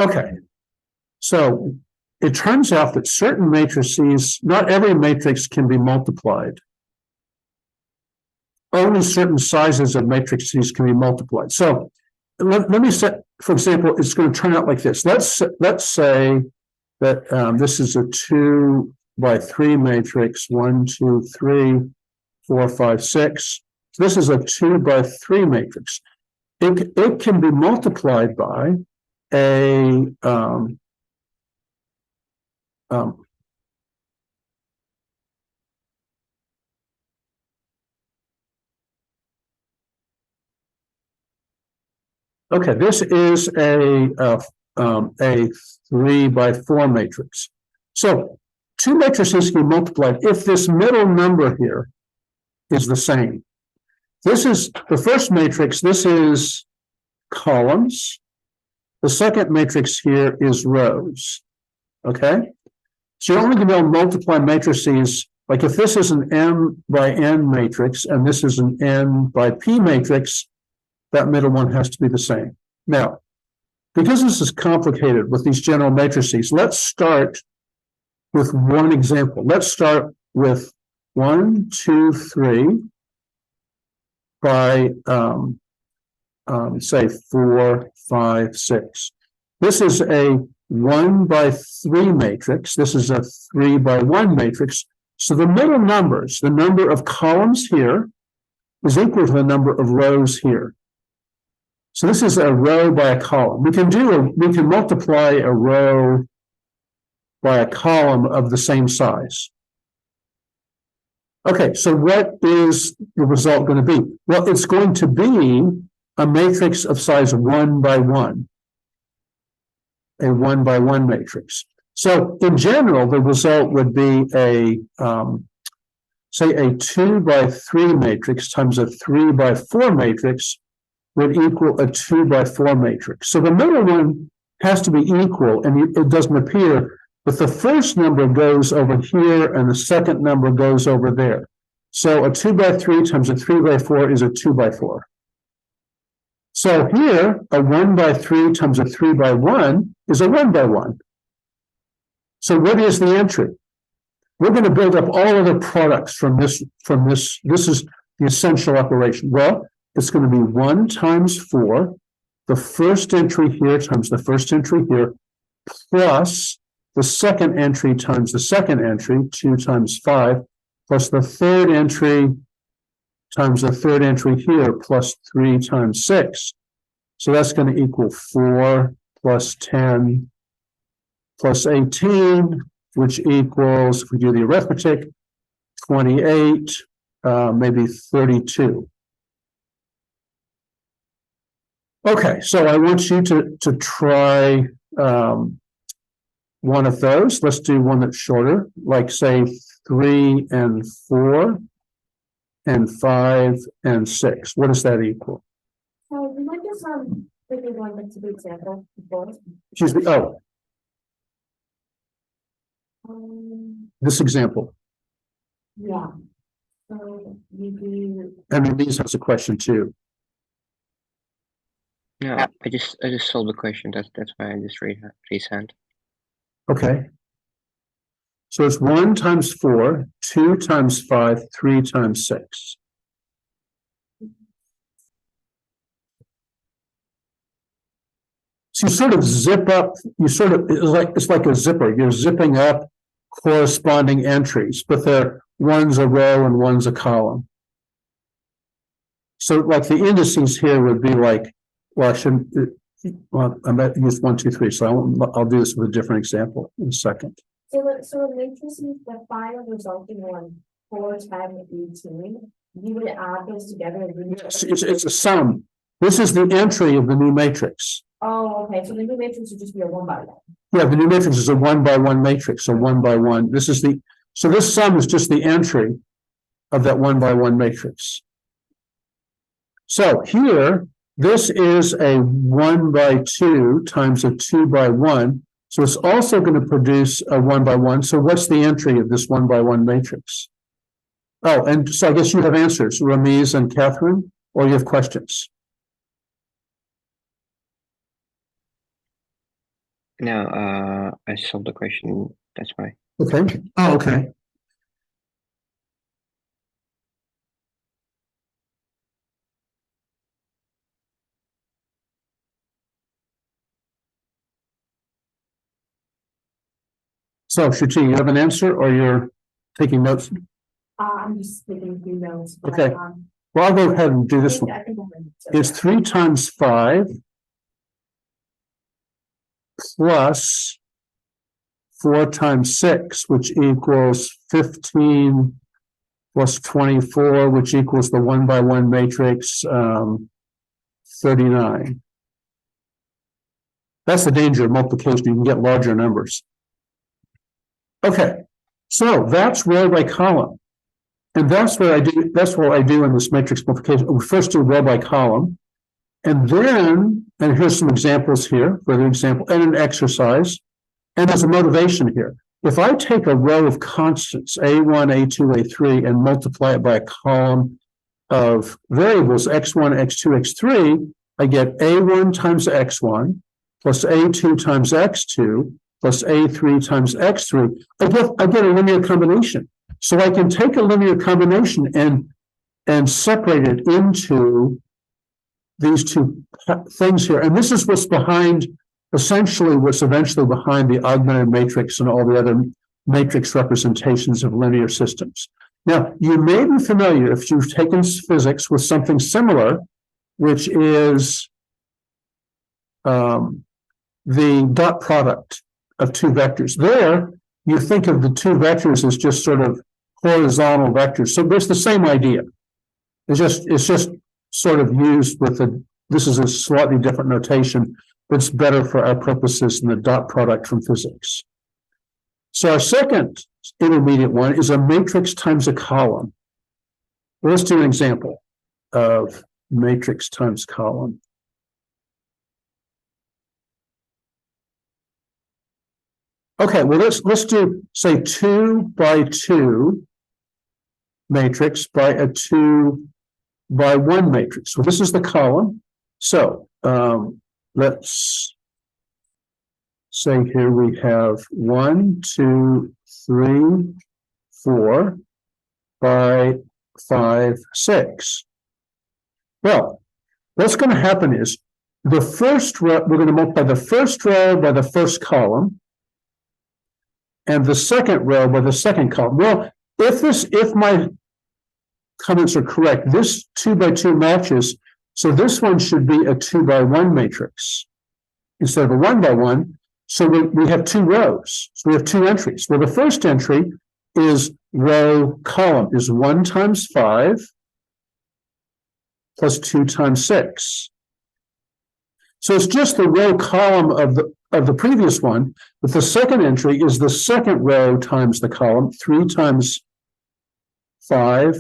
Okay, so it turns out that certain matrices, not every matrix can be multiplied. Only certain sizes of matrices can be multiplied. So let me set, for example, it's going to turn out like this. Let's say that this is a 2 by 3 matrix, 1, 2, 3, 4, 5, 6. So this is a 2 by 3 matrix. It can be multiplied by a okay, this is a 3 by 4 matrix. So two matrices can be multiplied if this middle number here is the same. This is the first matrix, this is columns. The second matrix here is rows. Okay? So you're only going to be able to multiply matrices, like if this is an M by N matrix and this is an N by P matrix, that middle one has to be the same. Now, because this is complicated with these general matrices, let's start with one example. Let's start with 1, 2, 3 by say 4, 5, 6. This is a 1 by 3 matrix. This is a 3 by 1 matrix. So the middle numbers, the number of columns here is equal to the number of rows here. So this is a row by a column. We can multiply a row by a column of the same size. Okay, so what is the result going to be? Well, it's going to be a matrix of size 1 by 1. A 1 by 1 matrix. So in general, the result would be a say a 2 by 3 matrix times a 3 by 4 matrix would equal a 2 by 4 matrix. So the middle one has to be equal, and it doesn't appear, but the first number goes over here and the second number goes over there. So a 2 by 3 times a 3 by 4 is a 2 by 4. So here, a 1 by 3 times a 3 by 1 is a 1 by 1. So what is the entry? We're going to build up all of the products from this. This is the essential operation. Well, it's going to be 1 times 4, the first entry here times the first entry here, plus the second entry times the second entry, 2 times 5, plus the third entry times the third entry here, plus 3 times 6. So that's going to equal 4 plus 10 plus 18, which equals, if we do the arithmetic, 28, maybe 32. Okay, so I want you to try one of those. Let's do one that's shorter, like say 3 and 4 and 5 and 6. What does that equal? So you might just quickly going back to the example before. Excuse me. Oh, this example. Yeah. So you do. And Elise has a question too. No, I just solved the question. That's why I just raised hand. Okay. So it's 1 times 4, 2 times 5, 3 times 6. So you sort of zip up, it's like a zipper. You're zipping up corresponding entries, but one's a row and one's a column. So like the indices here would be like, well, I shouldn't, well, I'm at use 1, 2, 3. So I'll do this with a different example in a second. So the matrices, the final resulting one, 4, 10, 18, you would add those together and Yes, it's a sum. This is the entry of the new matrix. Oh, okay. So the new matrix would just be a 1 by 1. Yeah, the new matrix is a 1 by 1 matrix, so 1 by 1. So this sum is just the entry of that 1 by 1 matrix. So here, this is a 1 by 2 times a 2 by 1. So it's also going to produce a 1 by 1. So what's the entry of this 1 by 1 matrix? Oh, and so I guess you have answers, Ramiz and Catherine, or you have questions? No, I solved the question. That's why. Okay. Oh, okay. So, Shuchi, you have an answer or you're taking notes? I'm just taking a few notes. but, Okay. Well, I'll go ahead and do this one. I think I'm ready. It's 3 times 5 plus 4 times 6, which equals 15 plus 24, which equals the 1 by 1 matrix, 39. That's the danger of multiplication. You can get larger numbers. Okay, so that's row by column. And that's what I do. That's what I do in this matrix multiplication. We first do row by column. And then, and here's some examples here, for the example, and an exercise. And there's a motivation here. If I take a row of constants, A1, A2, A3, and multiply it by a column of variables, X1, X2, X3, I get A1 times X1 plus A2 times X2 plus A3 times X3. I get a linear combination. So I can take a linear combination and separate it into these two things here. And this is what's behind, essentially what's eventually behind the augmented matrix and all the other matrix representations of linear systems. Now, you may be familiar, if you've taken physics, with something similar, which is the dot product of two vectors. There, you think of the two vectors as just sort of horizontal vectors. So it's the same idea. It's just sort of used with this is a slightly different notation, but it's better for our purposes than the dot product from physics. So our second intermediate one is a matrix times a column. Well, let's do an example of matrix times column. Okay, well, let's do, say, 2 by 2 matrix by a 2 by 1 matrix. So this is the column. So let's say here we have 1, 2, 3, 4 by 5, 6. Well, what's going to happen is the first row, we're going to multiply the first row by the first column, and the second row by the second column. Well, if my comments are correct, this 2 by 2 matches, so this one should be a 2 by 1 matrix instead of a 1 by 1. So we have 2 rows. So we have 2 entries. Well, the first entry is row column is 1 times 5 plus 2 times 6. So it's just the row column of the previous one, but the second entry is the second row times the column, 3 times 5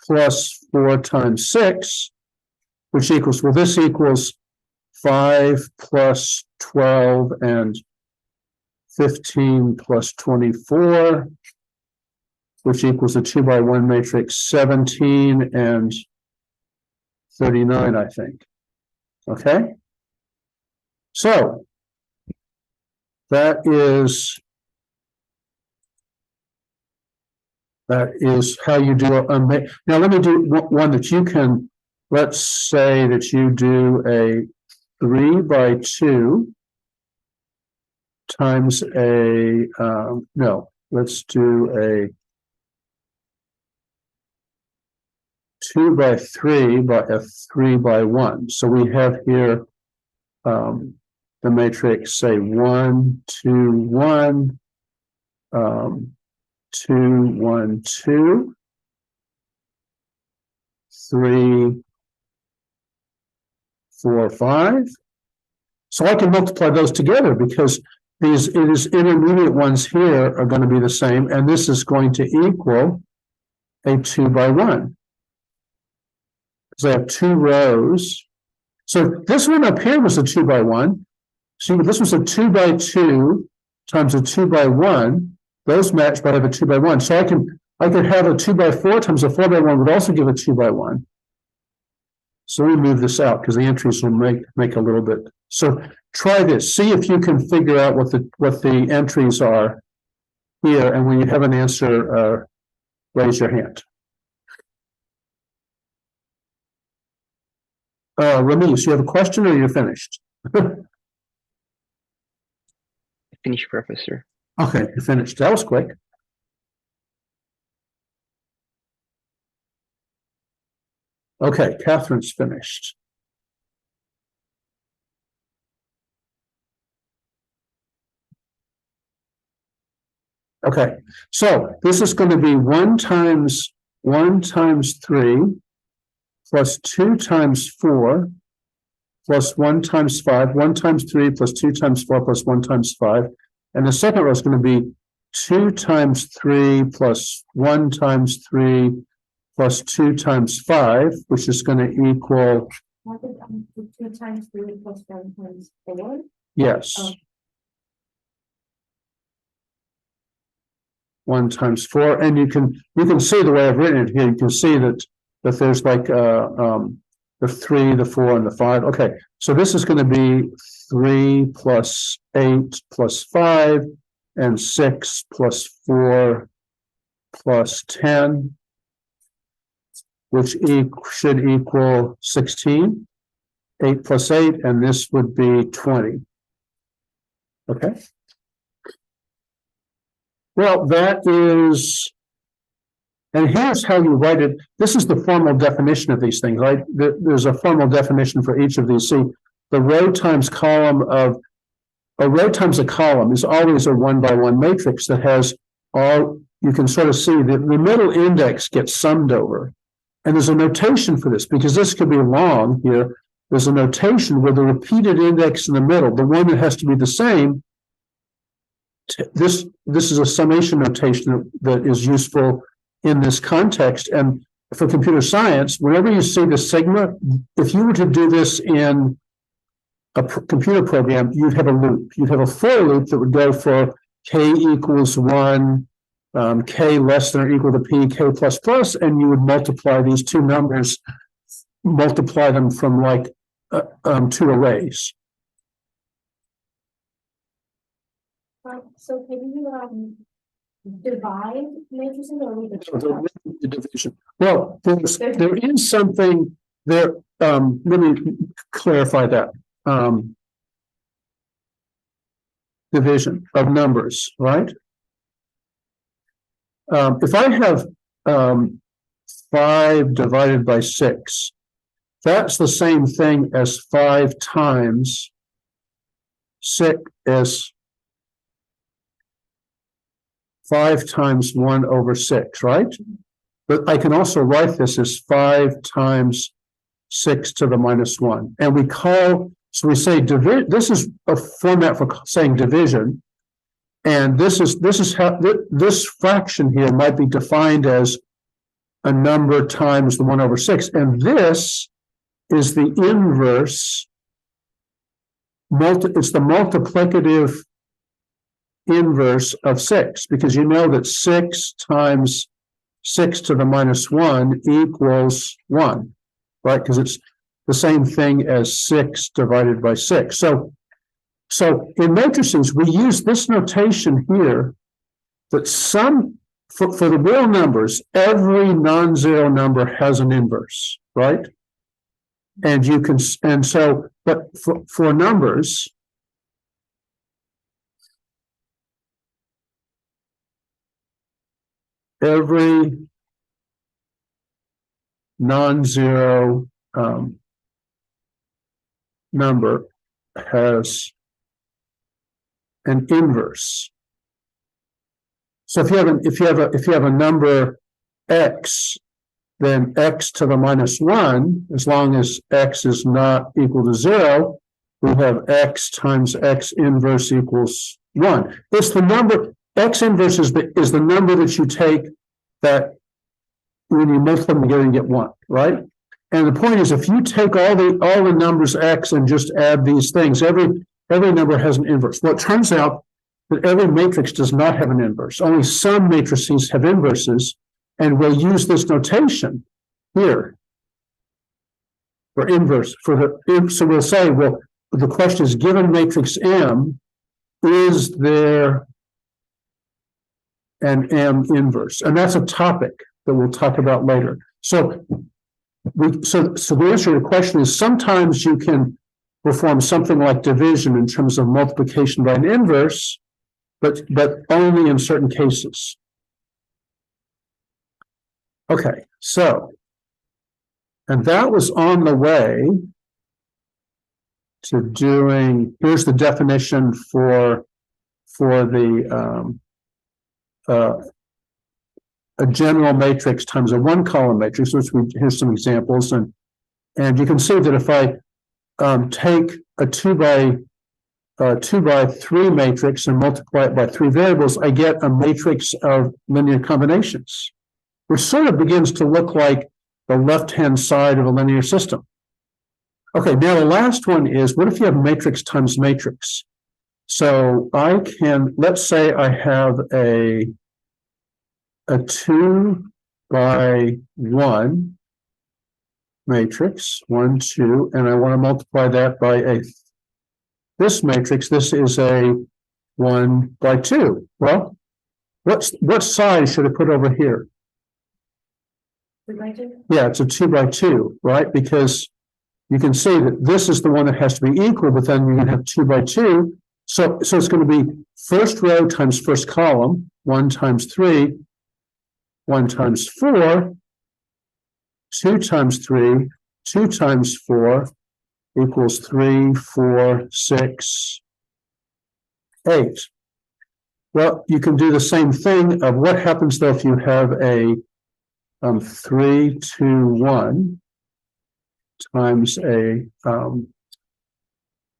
plus 4 times 6, which equals, well, this equals 5 plus 12 and 15 plus 24, which equals a 2 by 1 matrix, 17 and 39, I think. Okay? So that is how you do a now let me do one that you can, let's say that you do a 3 by 2 times a no, let's do a 2 by 3 by a 3 by 1. So we have here the matrix, say 1, 2, 1, 2, 1, 2, 3, 4, 5. So I can multiply those together because these intermediate ones here are going to be the same, and this is going to equal a 2 by 1. So I have 2 rows. So this one up here was a 2 by 1. See, this was a 2 by 2 times a 2 by 1. Those match, but I have a 2 by 1. So I could have a 2 by 4 times a 4 by 1 would also give a 2 by 1. So let me move this out because the entries will make a little bit So try this, see if you can figure out what the entries are here, and when you have an answer, raise your hand. Ramesh, you have a question or you're finished? Finish, Professor. Okay, you're finished. That was quick. Okay, Catherine's finished. Okay, so this is going to be 1 times 3 plus 2 times 4 plus 1 times 5, 1 times 3 plus 2 times 4 plus 1 times 5. And the second row is going to be 2 times 3 plus 1 times 3 plus 2 times 5, which is going to equal, 2 times 3 plus 1 times 4. yes. Oh. 1 times 4, and you can see the way I've written it here. You can see that there's like the 3, the 4, and the 5. Okay, so this is going to be 3 plus 8 plus 5, and 6 plus 4 plus 10, which should equal 16. 8 plus 8, and this would be 20. Okay. Well, that is, and here's how you write it. This is the formal definition of these things, right? There's a formal definition for each of these. See, the row times column of, a row times a column is always a 1 by 1 matrix that has all, you can sort of see that the middle index gets summed over. And there's a notation for this, because this could be long here. There's a notation where the repeated index in the middle, the one that has to be the same, this is a summation notation that is useful in this context. And for computer science, whenever you see the sigma, if you were to do this in a computer program, you'd have a loop. You'd have a for loop that would go for k equals 1, k less than or equal to p, k plus plus, and you would multiply these two numbers, multiply them from like 2 arrays. So can you divide matrices or leave it? The division. Well, there is something there. Let me clarify that. Division of numbers, right? If I have 5 divided by 6, that's the same thing as 5 times 6 as 5 times 1 over 6, right? But I can also write this as 5 times 6 to the minus 1. And we call, so we say this is a format for saying division. And this is how this fraction here might be defined as a number times the 1 over 6. And this is the inverse, it's the multiplicative inverse of 6, because you know that 6 times 6 to the minus 1 equals 1, right? Because it's the same thing as 6 divided by 6. So in matrices, we use this notation here that for the real numbers, every non-zero number has an inverse, right? And you can, and so, but for numbers, every non-zero number has an inverse. So if you have a number x, then x to the minus 1, as long as x is not equal to 0, we have x times x inverse equals 1. It's the number, x inverse is the number that you take that when you multiply them together, you get 1, right? And the point is, if you take all the numbers x and just add these things, every number has an inverse. Well, it turns out that every matrix does not have an inverse. Only some matrices have inverses, and we'll use this notation here for inverse. So we'll say, well, the question is, given matrix M, is there an M inverse? And that's a topic that we'll talk about later. So the answer to the question is, sometimes you can perform something like division in terms of multiplication by an inverse, but only in certain cases. Okay, so, and that was on the way to doing, here's the definition for the a general matrix times a one column matrix, which here's some examples, and you can see that if I take a 2 by 3 matrix and multiply it by 3 variables, I get a matrix of linear combinations, which sort of begins to look like the left-hand side of a linear system. Okay, now the last one is, what if you have matrix times matrix? So I can, let's say I have a 2 by 1 matrix, 1, 2, and I want to multiply that by this matrix. This is a 1 by 2. Well, what size should I put over here? 2 by 2? Yeah, it's a 2 by 2, right? Because you can see that this is the one that has to be equal, but then you're going to have 2 by 2. So it's going to be first row times first column, 1 times 3, 1 times 4, 2 times 3, 2 times 4 equals 3, 4, 6, 8. Well, you can do the same thing of what happens though if you have a 3, 2, 1 times a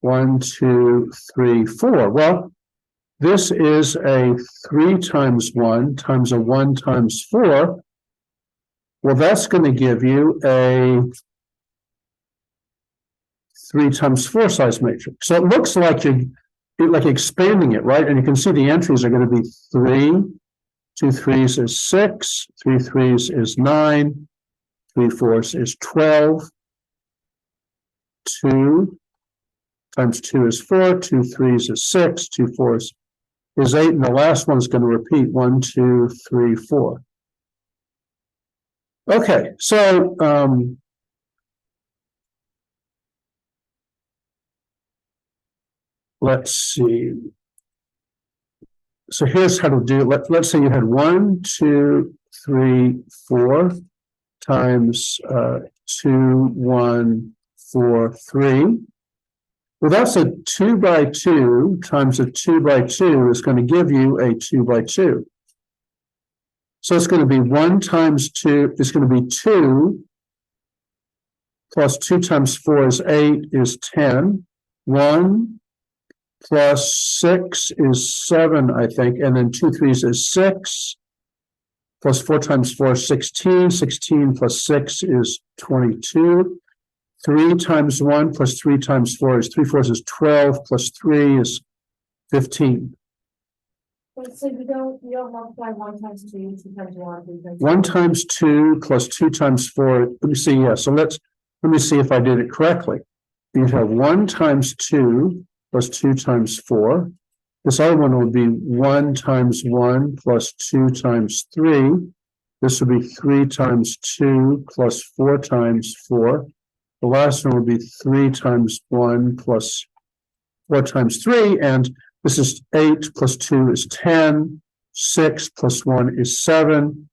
1, 2, 3, 4. Well, this is a 3 times 1 times a 1 times 4. Well, that's going to give you a 3 times 4 size matrix. So it looks like you're like expanding it, right? And you can see the entries are going to be 3, 2 3s is 6, 3 3s is 9, 3 4s is 12, 2 times 2 is 4, 2 3s is 6, 2 4s is 8, and the last one is going to repeat 1, 2, 3, 4. Okay, so let's see. So here's how to do it. Let's say you had 1, 2, 3, 4 times 2, 1, 4, 3. Well, that's a 2 by 2 times a 2 by 2 is going to give you a 2 by 2. So it's going to be 1 times 2, it's going to be 2 plus 2 times 4 is 8 is 10. 1 plus 6 is 7, I think, and then 2 3s is 6. Plus 4 times 4 is 16. 16 plus 6 is 22. 3 times 1 plus 3 times 4 is 3 4s is 12, plus 3 is 15. So you don't multiply 1 times 2, 2 times 1, 3 times 1 times 2 plus 2 times 4. Let me see, yeah. So let me see if I did it correctly. You'd have 1 times 2 plus 2 times 4. This other one would be 1 times 1 plus 2 times 3. This would be 3 times 2 plus 4 times 4. The last one would be 3 times 1 plus 4 times 3. And this is 8 plus 2 is 10. 6 plus 1 is 7.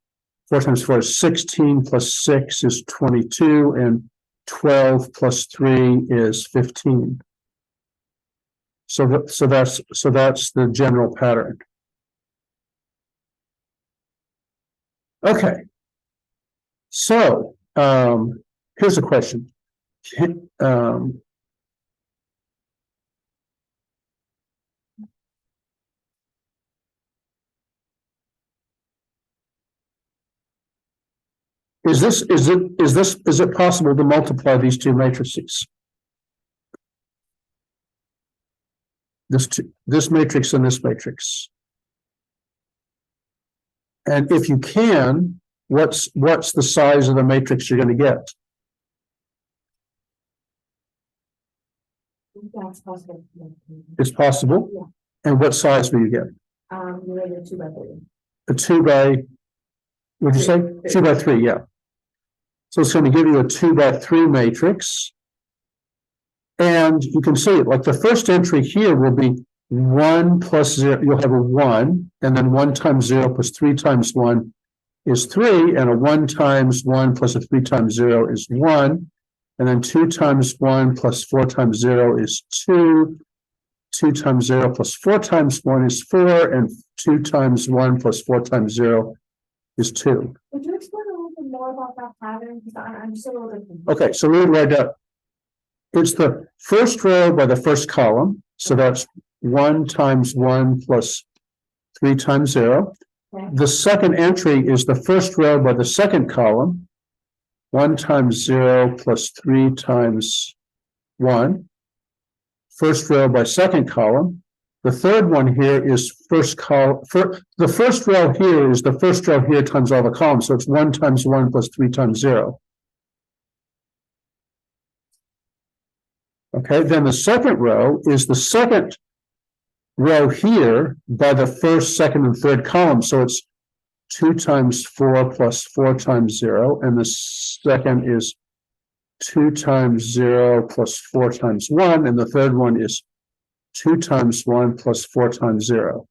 4 times 4 is 16. Plus 6 is 22. And 12 plus 3 is 15. So that's the general pattern. Okay. So here's a question. Is it possible to multiply these two matrices? This matrix and this matrix. And if you can, what's the size of the matrix you're going to get? That's possible. It's possible. Yeah. And what size will you get? You made a 2x3. A 2 by, what'd you say? 2 by 3, yeah. So it's going to give you a 2 by 3 matrix. And you can see it, like the first entry here will be 1 plus 0, you'll have a 1, and then 1 times 0 plus 3 times 1 is 3, and a 1 times 1 plus a 3 times 0 is 1, and then 2 times 1 plus 4 times 0 is 2, 2 times 0 plus 4 times 1 is 4, and 2 times 1 plus 4 times 0 is 2. Would you explain a little bit more about that pattern? Because I'm still a little bit. Okay, so read right up. It's the first row by the first column, so that's 1 times 1 plus 3 times 0. Okay. The second entry is the first row by the second column, 1 times 0 plus 3 times 1. First row by second column. The third one here is first column. The first row here is the first row here times all the columns, so it's 1 times 1 plus 3 times 0. Okay, then the second row is the second row here by the first, second, and third column. So it's 2 times 4 plus 4 times 0. And the second is 2 times 0 plus 4 times 1. And the third one is 2 times 1 plus 4 times 0.